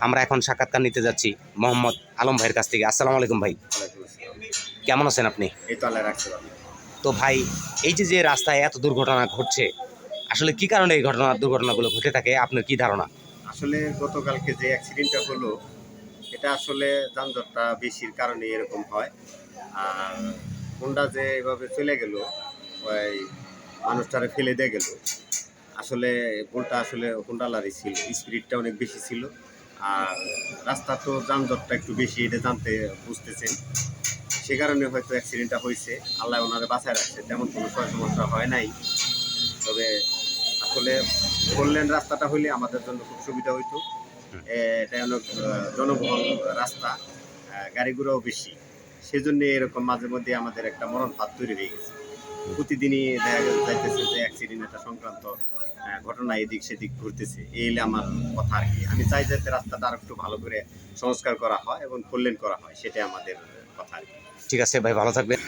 আমরা এখন সাক্ষাৎকার নিতে যাচ্ছি মোহাম্মদ আলম ভাইয়ের কাছ থেকে। আসসালামু আলাইকুম ভাই, কেমন আছেন আপনি? এই তো আল্লাহ রাখছে ভালো। তো ভাই, এই যে যে রাস্তায় এত দুর্ঘটনা ঘটছে, আসলে কি কারণে এই দুর্ঘটনাগুলো ঘটে থাকে, আপনার কি ধারণা? আসলে গতকালকে যে অ্যাক্সিডেন্টটা হলো, এটা আসলে যানজটটা বেশির কারণে এরকম হয়। আর হোন্ডা যে এভাবে চলে গেল, ওই মানুষটারে ফেলে দিয়ে গেল, আসলে ভুলটা আসলে হোন্ডালারই ছিল, স্পিডটা অনেক বেশি ছিল। আর রাস্তা তো যানজটটা একটু বেশি, এটা জানতে বুঝতেছেন, সে কারণে হয়তো অ্যাক্সিডেন্টটা হয়েছে। আল্লাহ ওনারে বাঁচায় রাখছে, তেমন কোনো সমস্যা হয় নাই। তবে আসলে ফোরলেন রাস্তাটা হইলে আমাদের জন্য খুব সুবিধা হইতো। এটা অনেক জনবহুল রাস্তা, গাড়ি ঘোড়াও বেশি, সেজন্য এরকম মাঝে মধ্যে আমাদের একটা মরণ ফাঁদ তৈরি হয়ে গেছে। প্রতিদিনই দেখা যাইতেছে যে অ্যাক্সিডেন্ট একটা সংক্রান্ত ঘটনা এদিক সেদিক ঘুরতেছে। এই হলে আমার কথা আর কি। আমি চাই যাতে রাস্তাটা আর একটু ভালো করে সংস্কার করা হয় এবং ফোরলেন করা হয়, সেটাই আমাদের কথা আর কি। ঠিক আছে ভাই, ভালো থাকবেন।